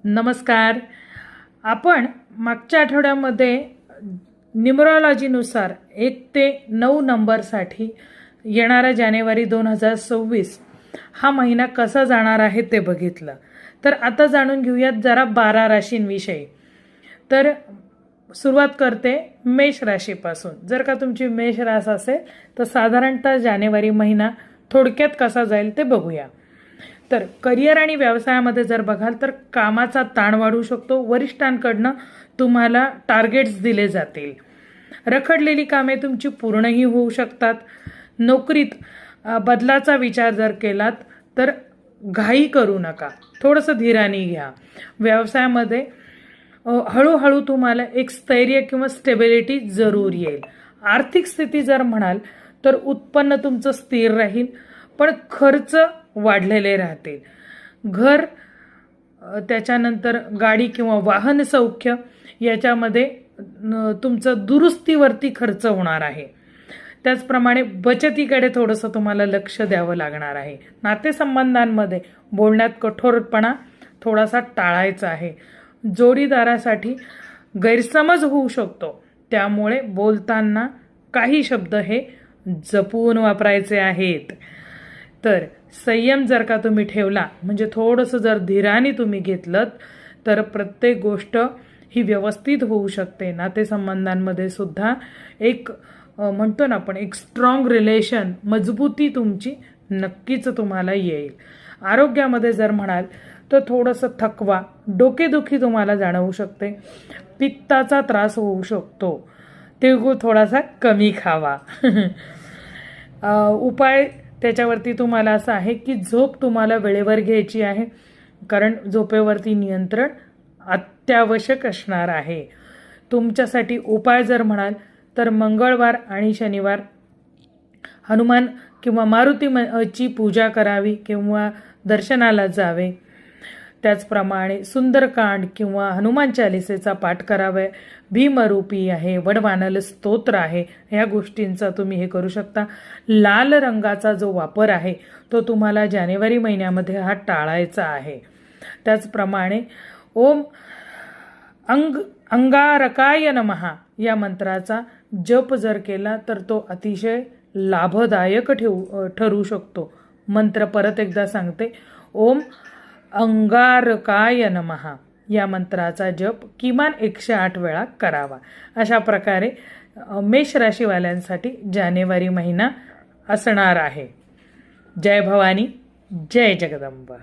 नमस्कार. आपण मागच्या आठवड्यामध्ये न्यूमरॉलॉजीनुसार 1 ते 9 नंबरसाठी येणारा जानेवारी 2026 हा महिना कसा जाणार आहे ते बघितलं. तर आता जाणून घेऊयात जरा 12 राशींविषयी. तर सुरुवात करते मेष राशीपासून. जर का तुमची मेष रास असेल तर साधारणतः जानेवारी महिना थोडक्यात कसा जाईल ते बघूया. तर करिअर आणि व्यवसायामध्ये जर बघाल तर कामाचा ताण वाढू शकतो. वरिष्ठांकडनं तुम्हाला टार्गेट्स दिले जातील. रखडलेली कामे तुमची पूर्णही होऊ शकतात. नोकरीत बदलाचा विचार जर केलात तर घाई करू नका, थोडंसं धीराने घ्या. व्यवसायामध्ये हळूहळू तुम्हाला एक स्थैर्य किंवा स्टेबिलिटी जरूर येईल. आर्थिक स्थिती जर म्हणाल तर उत्पन्न तुमचं स्थिर राहील, पण खर्च वाढलेले राहतील. घर, त्याच्यानंतर गाडी किंवा वाहन सौख्य याच्यामध्ये तुमचं दुरुस्तीवरती खर्च होणार आहे. त्याचप्रमाणे बचतीकडे थोडंसं तुम्हाला लक्ष द्यावं लागणार आहे. नातेसंबंधांमध्ये बोलण्यात कठोरपणा थोडासा टाळायचा आहे. जोडीदारासाठी गैरसमज होऊ शकतो, त्यामुळे बोलताना काही शब्द हे जपून वापरायचे आहेत. तर संयम जर का तुम्ही ठेवला, म्हणजे थोडंसं जर धीराने तुम्ही घेतलं तर प्रत्येक गोष्ट ही व्यवस्थित होऊ शकते. नातेसंबंधांमध्ये सुद्धा एक म्हणतो ना आपण, एक स्ट्रॉंग रिलेशन, मजबूती तुमची नक्कीच तुम्हाला येईल. आरोग्यामध्ये जर म्हणाल तर थोडंसं थकवा, डोकेदुखी तुम्हाला जाणवू शकते. पित्ताचा त्रास होऊ शकतो, ते थोडासा कमी खावा. उपाय त्याच्यावरती तुम्हाला असं आहे की झोप तुम्हाला वेळेवर घ्यायची आहे, कारण झोपेवरती नियंत्रण अत्यावश्यक असणार आहे. तुमच्यासाठी उपाय जर म्हणाल तर मंगळवार आणि शनिवार हनुमान किंवा मारुतीची पूजा करावी किंवा दर्शनाला जावे. त्याचप्रमाणे सुंदरकांड किंवा हनुमान चालिसेचा पाठ करावे. भीमरूपी आहे, वडवानल स्तोत्र आहे, ह्या गोष्टींचा तुम्ही हे करू शकता. लाल रंगाचा जो वापर आहे तो तुम्हाला जानेवारी महिन्यामध्ये हा टाळायचा आहे. त्याचप्रमाणे ओम अंगारकाय नमः या मंत्राचा जप जर केला तर तो अतिशय लाभदायक ठरू शकतो. मंत्र परत एकदा सांगते, ओम अंगारकाय नमः या मंत्राचा जप किमान 108 वेळा करावा. अशा प्रकारे मेष राशीवाल्यांसाठी जानेवारी महिना असणार आहे. जय भवानी, जय जगदंबा.